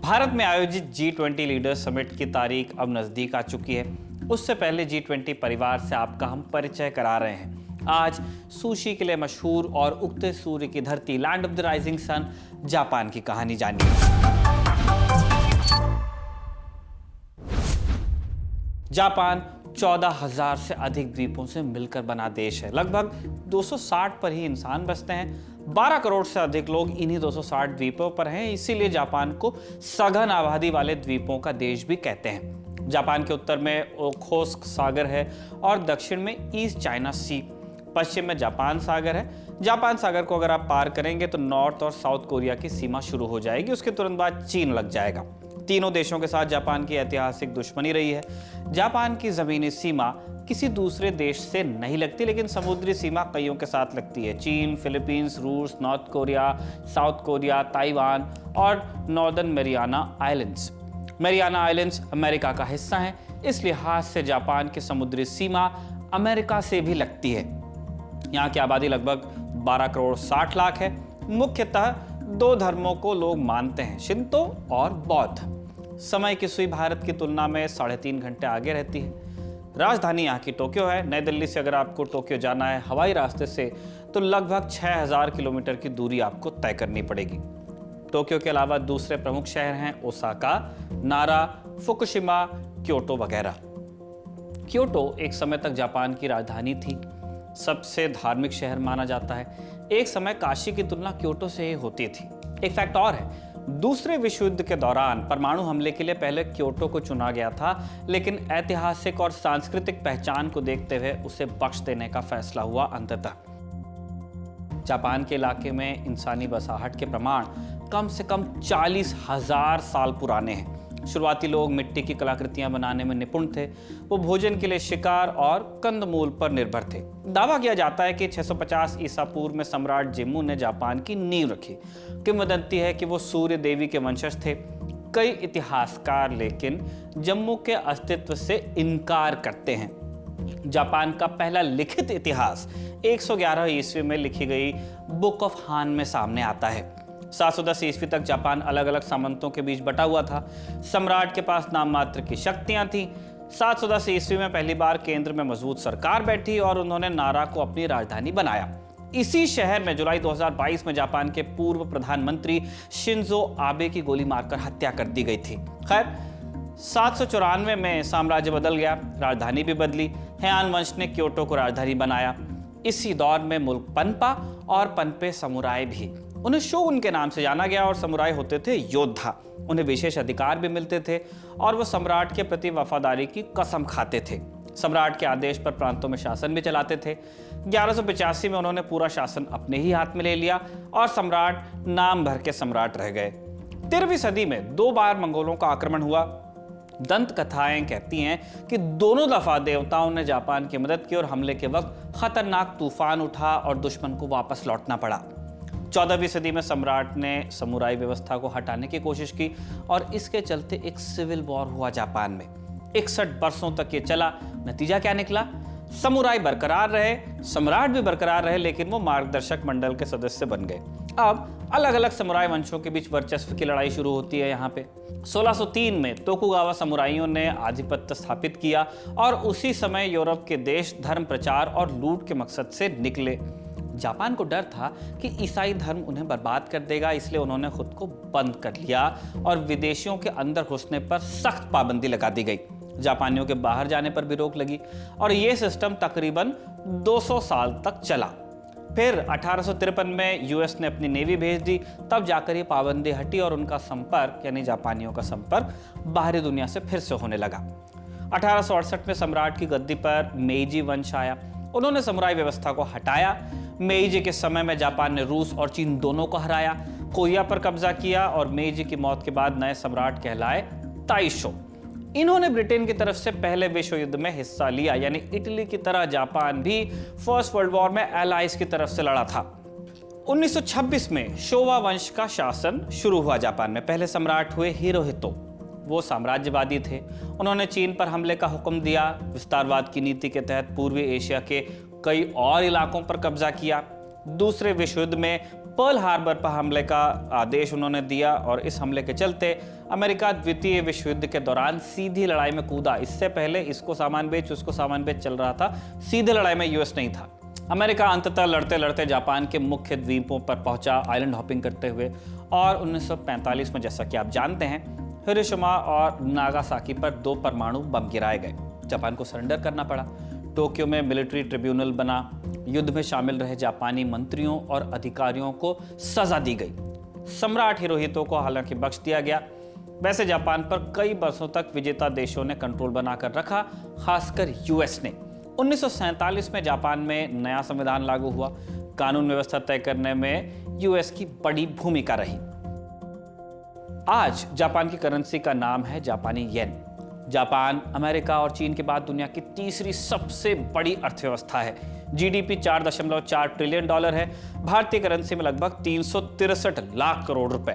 भारत में आयोजित G20 leaders summit की तारीख अब नजदीक आ चुकी है। उससे पहले G20 परिवार से आपका हम परिचय करा रहे हैं। आज सुशी के लिए मशहूर और उगते सूर्य की धरती, land of the rising sun, Japan की कहानी जानिए। जापान 14,000 से अधिक द्वीपों से मिलकर बना देश है। लगभग 260 पर ही इंसान बसते हैं। 12 करोड़ से अधिक लोग इन्हीं 260 द्वीपों पर हैं। इसीलिए जापान को सघन आबादी वाले द्वीपों का देश भी कहते हैं। जापान के उत्तर में ओखोत्स्क सागर है और दक्षिण में ईस्ट चाइना सी, पश्चिम में जापान सागर है। जापान सागर को अगर आप पार करेंगे तो नॉर्थ और साउथ कोरिया की सीमा शुरू हो जाएगी। उसके तुरंत बाद चीन लग जाएगा। तीनों देशों के साथ जापान की ऐतिहासिक दुश्मनी रही है। जापान की जमीनी सीमा किसी दूसरे देश से नहीं लगती, लेकिन समुद्री सीमा कईयों के साथ लगती है। चीन, फिलीपींस, रूस, North Korea, South Korea, Taiwan और Northern Mariana Islands. Mariana Islands America का हिस्सा हैं। इस लिहाज से जापान की समुद्री सीमा अमेरिका से भी लगती है। यहाँ की आबादी लगभग 12 करोड़ 60 लाख है। मुख्यतः दो धर्मों को लोग मानते हैं, शिंतो और बौद्ध। समय की सुई भारत की तुलना में 3.5 घंटे आगे रहती है। राजधानी यहाँ की टोक्यो है। नई दिल्ली से अगर आपको टोक्यो जाना है हवाई रास्ते से तो लगभग 6,000 किलोमीटर की दूरी आपको तय करनी पड़ेगी। टोक्यो के अलावा दूसरे प्रमुख शहर हैं ओसाका, नारा, फुकुशिमा, क्योटो वगैरह। क्योटो एक समय तक जापान की राजधानी थी। सबसे धार्मिक शहर माना जाता है। एक समय काशी की तुलना क्योटो से ही होती थी। एक फैक्ट और है, दूसरे विश्व युद्ध के दौरान परमाणु हमले के लिए पहले क्योटो को चुना गया था, लेकिन ऐतिहासिक और सांस्कृतिक पहचान को देखते हुए उसे बख्श देने का फैसला हुआ अंततः। जापान के इलाके में इंसानी बसाहट के प्रमाण कम से कम 40,000 साल पुराने हैं। शुरुआती लोग मिट्टी की कलाकृतियां बनाने में निपुण थे। वो भोजन के लिए शिकार और कंदमूल पर निर्भर थे। दावा किया जाता है कि 650 ईसा पूर्व में सम्राट जेम्मू ने जापान की नींव रखी। किंवदंती है कि वो सूर्य देवी के वंशज थे। कई इतिहासकार लेकिन जम्मू के अस्तित्व से इनकार करते हैं। जापान का पहला लिखित इतिहास 111 ईस्वी में लिखी गई बुक ऑफ हान में सामने आता है। 710 ईस्वी तक जापान अलग अलग सामंतों के बीच बटा हुआ था। सम्राट के पास नाम मात्र की शक्तियां थीं। 710 ईस्वी में पहली बार केंद्र में मजबूत सरकार बैठी और उन्होंने नारा को अपनी राजधानी बनाया। इसी शहर में जुलाई 2022 में जापान के पूर्व प्रधानमंत्री शिंजो आबे की गोली मारकर हत्या कर दी गई थी। खैर 794 में साम्राज्य बदल गया, राजधानी भी बदली। हेयान वंश ने क्योटो को राजधानी बनाया। इसी दौर में मुल्क पनपा और पनपे समुराय भी। उन्हें शोगुन के नाम से जाना गया और समुराय होते थे योद्धा। उन्हें विशेष अधिकार भी मिलते थे और वो सम्राट के प्रति वफादारी की कसम खाते थे। सम्राट के आदेश पर प्रांतों में शासन भी चलाते थे। 1185 में उन्होंने पूरा शासन अपने ही हाथ में ले लिया और सम्राट नाम भर के सम्राट रह गए। 13वीं सदी में 2 बार मंगोलों का आक्रमण हुआ। दंत कथाएं कहती हैं कि दोनों दफा देवताओं ने जापान की मदद की और हमले के वक्त खतरनाक तूफान उठा और दुश्मन को वापस लौटना पड़ा। 14वीं सदी में सम्राट ने समुराई व्यवस्था को हटाने की कोशिश की और इसके चलते एक सिविल वॉर हुआ जापान में। 61 वर्षों तक ये चला। नतीजा क्या निकला? समुराई बरकरार रहे, सम्राट भी बरकरार रहे, लेकिन वो मार्गदर्शक मंडल के सदस्य बन गए। अब अलग अलग समुराई वंशों के बीच वर्चस्व की लड़ाई शुरू होती है। यहाँ पे 1603 में तोकुगावा समुराइयों ने आधिपत्य स्थापित किया और उसी समय यूरोप के देश धर्म प्रचार और लूट के मकसद से निकले। जापान को डर था कि ईसाई धर्म उन्हें बर्बाद कर देगा, इसलिए उन्होंने खुद को बंद कर लिया और विदेशियों के अंदर घुसने पर सख्त पाबंदी लगा दी गई। जापानियों के बाहर जाने पर भी रोक लगी और यह सिस्टम तकरीबन 200 साल तक चला। फिर 1853 में यूएस ने अपनी नेवी भेज दी। तब जाकर ये पाबंदी हटी और उनका संपर्क यानी जापानियों का संपर्क बाहरी दुनिया से फिर से होने लगा। 1868 में सम्राट की गद्दी पर मेइजी वंश आया। उन्होंने समुराई व्यवस्था को हटाया। मेइजी के समय में जापान ने रूस और चीन दोनों को हराया, कोरिया पर कब्जा किया और मेइजी की मौत के बाद नए सम्राट कहलाए ताइशो। इन्होंने ब्रिटेन की तरफ से पहले विश्व युद्ध में हिस्सा लिया, यानी इटली की तरह जापान भी फर्स्ट वर्ल्ड वॉर में एलाइज की तरफ से लड़ा था। 1926 में शोवा वंश का शासन शुरू हुआ जापान में। पहले सम्राट हुए हिरोहितो। वो साम्राज्यवादी थे। उन्होंने चीन पर हमले का हुक्म दिया। विस्तारवाद की नीति के तहत पूर्वी एशिया के कई और इलाकों पर कब्जा किया। दूसरे विश्व युद्ध में पर्ल हार्बर पर हमले का आदेश उन्होंने दिया और इस हमले के चलते अमेरिका द्वितीय विश्व युद्ध के दौरान सीधी लड़ाई में कूदा। इससे पहले इसको सामान बेच उसको सामान बेच चल रहा था, सीधे लड़ाई में यूएस नहीं था। अमेरिका अंततः लड़ते लड़ते जापान के मुख्य द्वीपों पर पहुंचा, आइलैंड हॉपिंग करते हुए, और 1945 में जैसा कि आप जानते हैं हिरोशिमा और नागासाकी पर 2 परमाणु बम गिराए गए। जापान को सरेंडर करना पड़ा। टोक्यो में मिलिट्री ट्रिब्यूनल बना। युद्ध में शामिल रहे जापानी मंत्रियों और अधिकारियों को सजा दी गई। सम्राट हिरोहितो को हालांकि बख्श दिया गया। वैसे जापान पर कई वर्षों तक विजेता देशों ने कंट्रोल बनाकर रखा, खासकर यूएस ने। 1947 में जापान में नया संविधान लागू हुआ। कानून व्यवस्था तय करने में यूएस की बड़ी भूमिका रही। आज जापान की करेंसी का नाम है जापानी येन। जापान अमेरिका और चीन के बाद दुनिया की तीसरी सबसे बड़ी अर्थव्यवस्था है। जीडीपी 4.4 ट्रिलियन डॉलर है। भारतीय करेंसी में लगभग 363 लाख करोड़ रुपए।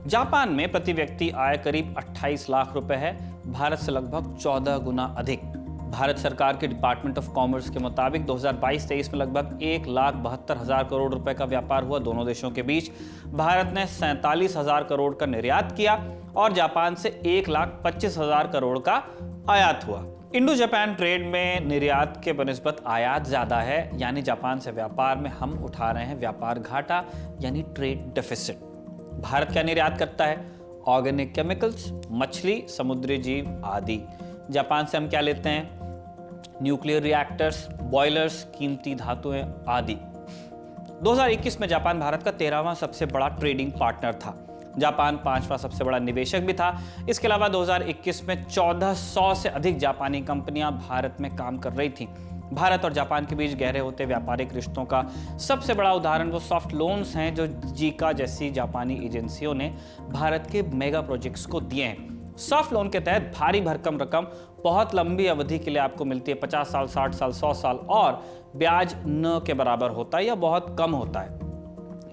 जापान में प्रति व्यक्ति आय करीब 28 लाख रुपए है, भारत से लगभग 14 गुना अधिक। भारत सरकार के डिपार्टमेंट ऑफ कॉमर्स के मुताबिक 2022-23 में लगभग 1,72,000 करोड़ रुपए का व्यापार हुआ दोनों देशों के बीच। भारत ने 47,000 करोड़ का निर्यात किया और जापान से 1,25,000 करोड़ का आयात हुआ। इंडो जापान ट्रेड में निर्यात के बनिस्बत आयात ज्यादा है, यानी जापान से व्यापार में हम उठा रहे हैं व्यापार घाटा, यानी ट्रेड डेफिसिट। भारत क्या निर्यात करता है? ऑर्गेनिक केमिकल्स, मछली, समुद्री जीव आदि। जापान से हम क्या लेते हैं? न्यूक्लियर रिएक्टर्स, बॉयलर्स, कीमती धातुएं आदि। 2021 में जापान भारत का 13वां सबसे बड़ा ट्रेडिंग पार्टनर था। जापान 5वां सबसे बड़ा निवेशक भी था। इसके अलावा 2021 में 1400 से अधिक जापानी कंपनियां भारत में काम कर रही थीं। भारत और जापान के बीच गहरे होते व्यापारिक रिश्तों का सबसे बड़ा उदाहरण वो सॉफ्ट लोन्स हैं जो जीका जैसी जापानी एजेंसियों ने भारत के मेगा प्रोजेक्ट्स को दिए हैं। सॉफ्ट लोन के तहत भारी भरकम रकम बहुत लंबी अवधि के लिए आपको मिलती है, 50 साल, 60 साल, 100 साल, और ब्याज न के बराबर होता है या बहुत कम होता है।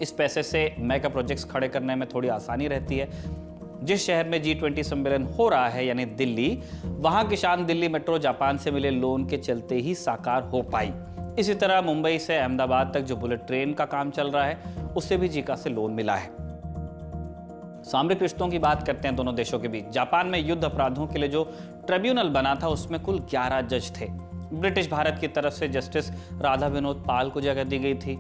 इस पैसे से मेगा प्रोजेक्ट्स खड़े करने में थोड़ी आसानी रहती है। जिस शहर में G20 सम्मेलन हो रहा है यानी दिल्ली, वहां की शान दिल्ली मेट्रो जापान से मिले लोन के चलते ही साकार हो पाई। इसी तरह मुंबई से अहमदाबाद तक जो बुलेट ट्रेन का काम चल रहा है उससे भी जीका से लोन मिला है। सामरिक रिश्तों की बात करते हैं दोनों देशों के बीच। जापान में युद्ध अपराधों के लिए जो ट्रिब्यूनल बना था उसमें कुल 11 जज थे। ब्रिटिश भारत की तरफ से जस्टिस राधा विनोद पाल को जगह दी गई थी।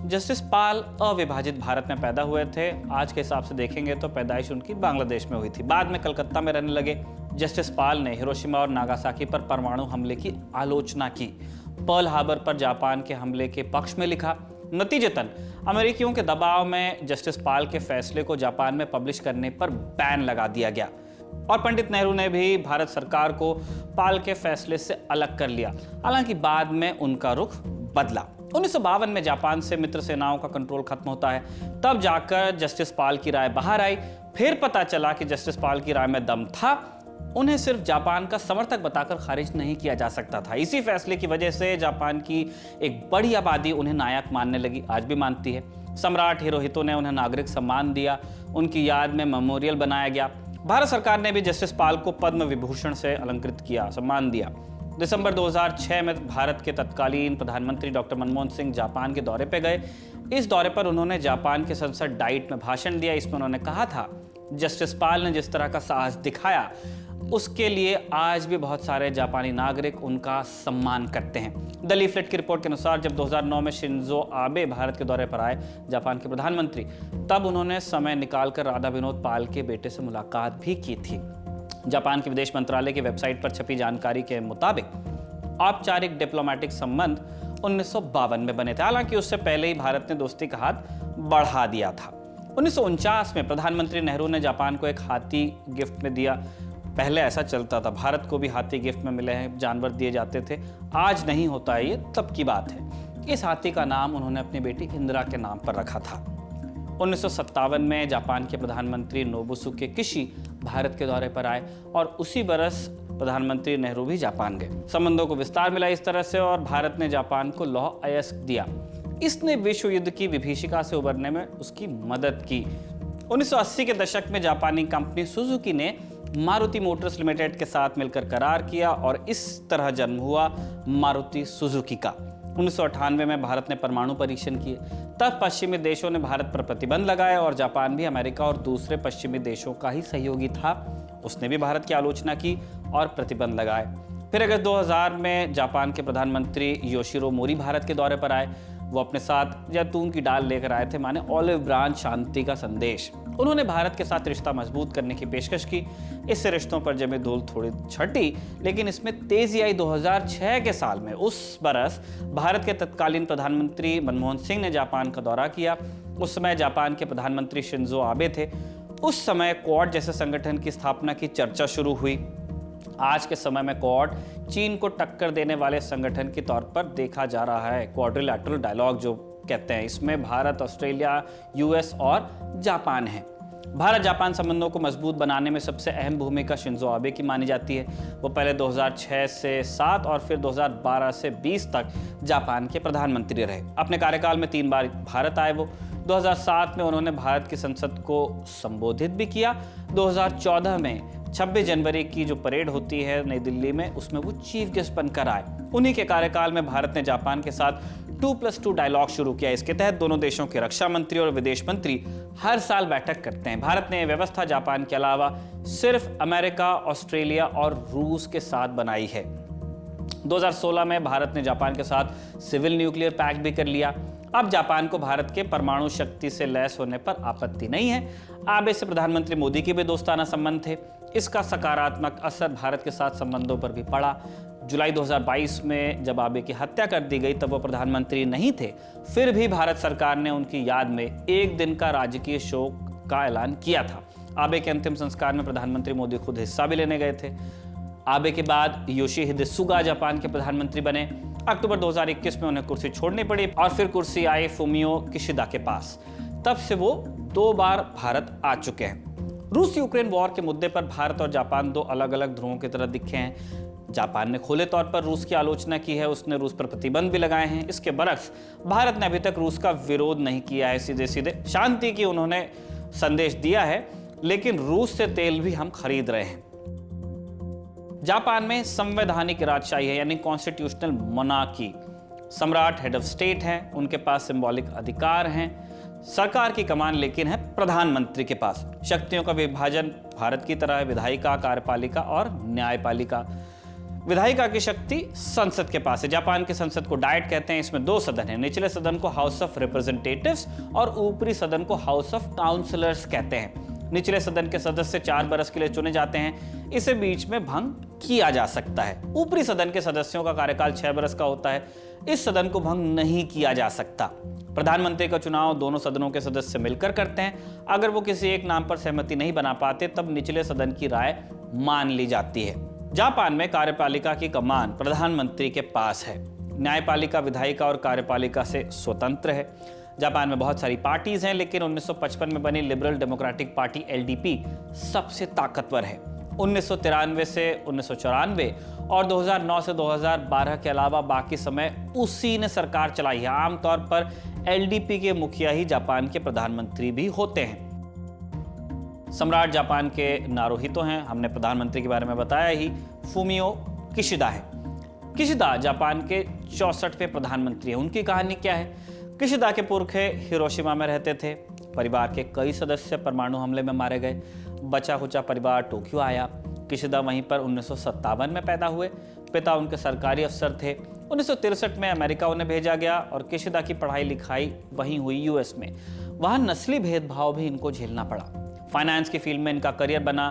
जस्टिस पाल अविभाजित भारत में पैदा हुए थे। आज के हिसाब से देखेंगे तो पैदाइश उनकी बांग्लादेश में हुई थी। बाद में कलकत्ता में रहने लगे। जस्टिस पाल ने हिरोशिमा और नागासाकी पर परमाणु हमले की आलोचना की। पर्ल हार्बर पर जापान के हमले के पक्ष में लिखा। नतीजतन अमेरिकियों के दबाव में जस्टिस पाल के फैसले को जापान में पब्लिश करने पर बैन लगा दिया गया और पंडित नेहरू ने भी भारत सरकार को पाल के फैसले से अलग कर लिया। हालांकि बाद में उनका रुख बदला। 1952 में जापान से मित्र सेनाओं का कंट्रोल खत्म होता है। तब जाकर जस्टिस पाल की राय बाहर आई। फिर पता चला कि जस्टिस पाल की राय में दम था। उन्हें सिर्फ जापान का समर्थक बताकर खारिज नहीं किया जा सकता था। इसी फैसले की वजह से जापान की एक बड़ी आबादी उन्हें नायक मानने लगी, आज भी मानती है। सम्राट हिरोहितो ने उन्हें नागरिक सम्मान दिया। उनकी याद में मेमोरियल बनाया गया। भारत सरकार ने भी जस्टिस पाल को पद्म विभूषण से अलंकृत किया, सम्मान दिया। दिसंबर 2006 में भारत के तत्कालीन प्रधानमंत्री डॉक्टर मनमोहन सिंह जापान के दौरे पर गए। इस दौरे पर उन्होंने जापान के संसद डाइट में भाषण दिया। इसमें उन्होंने कहा था, जस्टिस पाल ने जिस तरह का साहस दिखाया उसके लिए आज भी बहुत सारे जापानी नागरिक उनका सम्मान करते हैं। द लीफलेट की रिपोर्ट के अनुसार जब 2009 में शिंजो आबे भारत के दौरे पर आए, जापान के प्रधानमंत्री, तब उन्होंने समय निकालकर राधा विनोद पाल के बेटे से मुलाकात भी की थी। जापान के विदेश मंत्रालय की वेबसाइट पर छपी जानकारी के मुताबिक औपचारिक डिप्लोमेटिक संबंध 1952 में बने थे। हालांकि उससे पहले ही भारत ने दोस्ती का हाथ बढ़ा दिया था। 1949 में प्रधानमंत्री नेहरू ने जापान को एक हाथी गिफ्ट में दिया। पहले ऐसा चलता था, भारत को भी हाथी गिफ्ट में मिले हैं, जानवर दिए जाते थे। आज नहीं होता है, ये तब की बात है। इस हाथी का नाम उन्होंने अपनी बेटी इंदिरा के नाम पर रखा था। 1957 में जापान के प्रधानमंत्री नोबुसुके किशी भारत के दौरे पर आए और उसी बरस प्रधानमंत्री नेहरू भी जापान गए। संबंधों को विस्तार मिला इस तरह से और भारत ने जापान को लौह अयस्क दिया। इसने विश्व युद्ध की विभीषिका से उबरने में उसकी मदद की। 1980 के दशक में जापानी कंपनी सुजुकी ने मारुति मोटर्स लिमिटेड के साथ मिलकर करार किया और इस तरह जन्म हुआ मारुति सुजुकी का। 1998 में भारत ने परमाणु परीक्षण किए। तब पश्चिमी देशों ने भारत पर प्रतिबंध लगाए और जापान भी अमेरिका और दूसरे पश्चिमी देशों का ही सहयोगी था। उसने भी भारत की आलोचना की और प्रतिबंध लगाए। फिर अगस्त 2000 में जापान के प्रधानमंत्री योशिरो मोरी भारत के दौरे पर आए। वो अपने साथ जैतून की डाल लेकर आए थे, माने ऑलिव ब्रांच, शांति का संदेश। उन्होंने भारत के साथ रिश्ता मजबूत करने की पेशकश की। इससे रिश्तों पर जमी धूल थोड़ी छटी, लेकिन इसमें तेजी आई 2006 के साल में। उस बरस भारत के तत्कालीन प्रधानमंत्री मनमोहन सिंह ने जापान का दौरा किया। उस समय जापान के प्रधानमंत्री शिंजो आबे थे। उस समय क्वाड जैसे संगठन की स्थापना की चर्चा शुरू हुई। आज के समय में क्वाड चीन को टक्कर देने वाले संगठन के तौर पर देखा जा रहा है। क्वाड्रिलैटरल डायलॉग जो कहते हैं, इसमें भारत, ऑस्ट्रेलिया, यूएस और जापान है। भारत जापान संबंधों को मजबूत बनाने में सबसे अहम भूमिका शिंजो आबे की मानी जाती है। वो पहले 2006 से 7 और फिर 2012 से 20 तक जापान के प्रधानमंत्री रहे। अपने कार्यकाल में 3 बार भारत आए। वो 2007 में उन्होंने भारत की संसद को संबोधित भी किया। 2014 में 26 जनवरी की जो परेड होती है नई दिल्ली में, उसमें वो चीफ गेस्ट बनकर आए। उन्हीं के कार्यकाल में भारत ने जापान के साथ 2+2 डायलॉग शुरू किया। इसके तहत दोनों देशों के रक्षा मंत्री और विदेश मंत्री हर साल बैठक करते हैं। भारत ने यह व्यवस्था जापान के अलावा सिर्फ अमेरिका, ऑस्ट्रेलिया और रूस के साथ बनाई है। 2016 में भारत ने जापान के साथ सिविल न्यूक्लियर पैक्ट भी कर लिया। अब जापान को भारत के परमाणु शक्ति से लैस होने पर आपत्ति नहीं है। आबे से प्रधानमंत्री मोदी के भी दोस्ताना संबंध थे। इसका सकारात्मक असर भारत के साथ संबंधों पर भी पड़ा। जुलाई 2022 में जब आबे की हत्या कर दी गई तब वो प्रधानमंत्री नहीं थे। फिर भी भारत सरकार ने उनकी याद में एक दिन का राजकीय शोक का ऐलान किया था। आबे के अंतिम संस्कार में प्रधानमंत्री मोदी खुद हिस्सा भी लेने गए थे। आबे के बाद योशिहिदे सुगा जापान के प्रधानमंत्री बने। अक्टूबर 2021 में उन्हें कुर्सी छोड़नी पड़ी और फिर कुर्सी आई फुमियो किशिदा के पास। तब से वो 2 बार भारत आ चुके हैं। रूस यूक्रेन वॉर के मुद्दे पर भारत और जापान 2 अलग अलग ध्रुवों की तरह दिखे हैं। जापान ने खुले तौर पर रूस की आलोचना की है, उसने रूस पर प्रतिबंध भी लगाए हैं। इसके बरक्स भारत ने अभी तक रूस का विरोध नहीं किया है। सीधे सीधे शांति की उन्होंने संदेश दिया है, लेकिन रूस से तेल भी हम खरीद रहे हैं। जापान में संवैधानिक राजशाही है, यानी कॉन्स्टिट्यूशनल मोनार्की। सम्राट हेड ऑफ स्टेट हैं, उनके पास सिंबॉलिक अधिकार हैं। सरकार की कमान लेकिन है प्रधानमंत्री के पास। शक्तियों का विभाजन भारत की तरह है, विधायिका, कार्यपालिका और न्यायपालिका। विधायिका की शक्ति संसद के पास है। जापान की संसद को डायट कहते हैं। इसमें 2 सदन हैं। निचले सदन को हाउस ऑफ रिप्रेजेंटेटिव्स और ऊपरी सदन को हाउस ऑफ काउंसलर्स कहते हैं। निचले सदन के सदस्य 4 बरस के लिए चुने जाते हैं। इसे बीच में भंग किया जा सकता है। ऊपरी सदन के सदस्यों का कार्यकाल 6 बरस का होता है। इस सदन को भंग नहीं किया जा सकता। प्रधानमंत्री का चुनाव दोनों सदनों के सदस्य मिलकर करते हैं। अगर वो किसी एक नाम पर सहमति नहीं बना पाते तब निचले सदन की राय मान ली जाती है। जापान में कार्यपालिका की कमान प्रधानमंत्री के पास है। न्यायपालिका विधायिका और कार्यपालिका से स्वतंत्र है। जापान में बहुत सारी पार्टीज हैं, लेकिन 1955 में बनी लिबरल डेमोक्रेटिक पार्टी LDP सबसे ताकतवर है। 1993 से 1994 और 2009 से 2012 के अलावा बाकी समय उसी ने सरकार चलाई है। आमतौर पर LDP के मुखिया ही जापान के प्रधानमंत्री भी होते हैं। सम्राट जापान के नारुहितो हैं, हमने प्रधानमंत्री के बारे में बताया ही। फुमियो किशिदा है। किशिदा जापान के 64वें प्रधानमंत्री हैं। उनकी कहानी क्या है? किशिदा के पुरखे हिरोशिमा में रहते थे। परिवार के कई सदस्य परमाणु हमले में मारे गए। बचा खुचा परिवार टोक्यो आया। किशिदा वहीं पर 1957 में पैदा हुए। पिता उनके सरकारी अफसर थे। 1963 में अमेरिका उन्हें भेजा गया और किशिदा की पढ़ाई लिखाई वहीं हुई US में। वहाँ नस्ली भेदभाव भी इनको झेलना पड़ा। फाइनेंस की फील्ड में इनका करियर बना।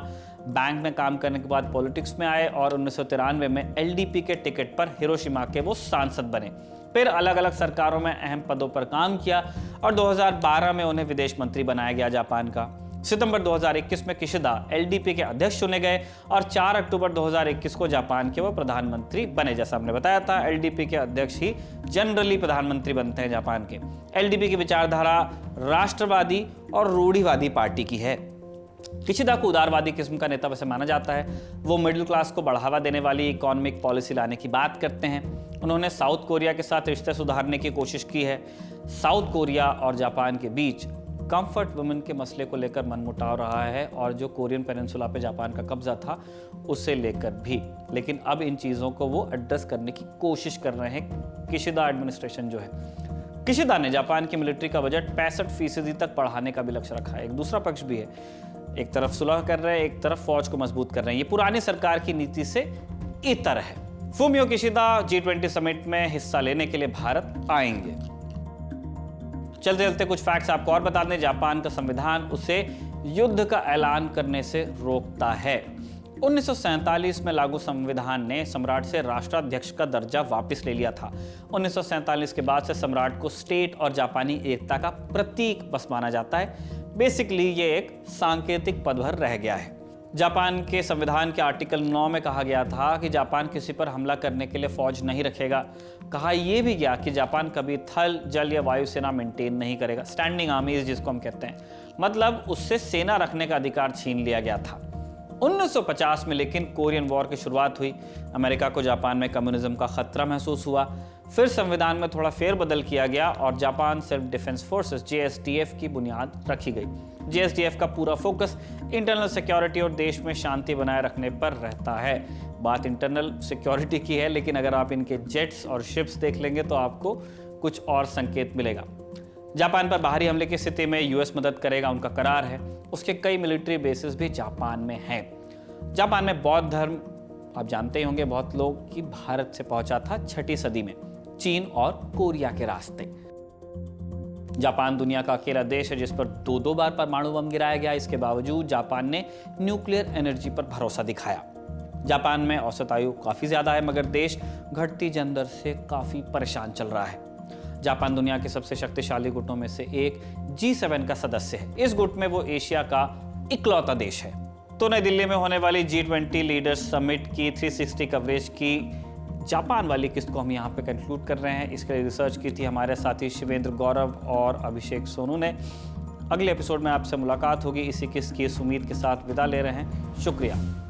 बैंक में काम करने के बाद पॉलिटिक्स में आए और 1993 में LDP के टिकट पर हिरोशिमा के वो सांसद बने। फिर अलग अलग सरकारों में अहम पदों पर काम किया और 2012 में उन्हें विदेश मंत्री बनाया गया जापान का। सितंबर 2021 में किशिदा LDP के अध्यक्ष चुने गए और 4 अक्टूबर 2021 को जापान के वो प्रधानमंत्री बने। जैसा हमने बताया था, LDP के अध्यक्ष ही जनरली प्रधानमंत्री बनते हैं जापान के। LDP की विचारधारा राष्ट्रवादी और रूढ़िवादी पार्टी की है। किशिदा को उदारवादी किस्म का नेता वैसे माना जाता है। वो मिडिल क्लास को बढ़ावा देने वाली इकोनॉमिक पॉलिसी लाने की बात करते हैं। उन्होंने साउथ कोरिया के साथ रिश्ते सुधारने की कोशिश की है। साउथ कोरिया और जापान के बीच कंफर्ट वुमेन के मसले को लेकर मनमुटाव रहा है और जो कोरियन पेनिनसुला पे जापान का कब्जा था उसे लेकर भी। लेकिन अब इन चीज़ों को वो एड्रेस करने की कोशिश कर रहे हैं किशिदा एडमिनिस्ट्रेशन जो है। किशिदा ने जापान की मिलिट्री का बजट 65% तक बढ़ाने का भी लक्ष्य रखा है। एक दूसरा पक्ष भी है, एक तरफ सुलह कर रहे हैं, एक तरफ फौज को मजबूत कर रहे हैं। ये पुरानी सरकार की नीति से इतर है। फुमियो किशिदा G20 समिट में हिस्सा लेने के लिए भारत आएंगे। चलते चलते कुछ फैक्ट्स आपको और बता दें। जापान का संविधान उसे युद्ध का ऐलान करने से रोकता है। 1947 में लागू संविधान ने सम्राट से राष्ट्राध्यक्ष का दर्जा वापस ले लिया था। 1947 के बाद से सम्राट को स्टेट और जापानी एकता का प्रतीक बस माना जाता है। बेसिकली ये एक सांकेतिक पदभर रह गया है। जापान के संविधान के आर्टिकल 9 में कहा गया था कि जापान किसी पर हमला करने के लिए फौज नहीं रखेगा। कहा यह भी गया कि जापान कभी थल, जल या वायुसेना मेंटेन नहीं करेगा, स्टैंडिंग आर्मीज जिसको हम कहते हैं। मतलब उससे सेना रखने का अधिकार छीन लिया गया था। 1950 में लेकिन कोरियन वॉर की शुरुआत हुई। अमेरिका को जापान में कम्युनिज्म का खतरा महसूस हुआ। फिर संविधान में थोड़ा फेरबदल किया गया और Japan self defence forces JSDF की बुनियाद रखी गई। JSDF का पूरा फोकस इंटरनल सिक्योरिटी और देश में शांति बनाए रखने पर रहता है। बात इंटरनल सिक्योरिटी की है, लेकिन अगर आप इनके जेट्स और शिप्स देख लेंगे तो आपको कुछ और संकेत मिलेगा। जापान पर बाहरी हमले की स्थिति में US मदद करेगा, उनका करार है। उसके कई मिलिट्री बेसिस भी जापान में हैं। जापान में बौद्ध धर्म आप जानते ही होंगे बहुत लोग कि भारत से पहुंचा था 6ठी सदी में चीन और कोरिया के रास्ते। जापान दुनिया का अकेला देश है जिस पर 2 बार परमाणु बम गिराया गया। इसके बावजूद जापान ने न्यूक्लियर एनर्जी पर भरोसा दिखाया। जापान में औसत आयु काफी ज्यादा है, मगर देश घटती जनदर से काफी परेशान चल रहा है। जापान दुनिया के सबसे शक्तिशाली गुटों में से एक G7 का सदस्य है। इस गुट में वो एशिया का इकलौता देश है। तो नई दिल्ली में होने वाली G20 लीडर्स समिट की 360 कवरेज की जापान वाली किस्त को हम यहाँ पे कंक्लूड कर रहे हैं। इसके लिए रिसर्च की थी हमारे साथी शिवेंद्र गौरव और अभिषेक सोनू ने। अगले एपिसोड में आपसे मुलाकात होगी। इसी किस्त की इस उम्मीद के साथ विदा ले रहे हैं। शुक्रिया।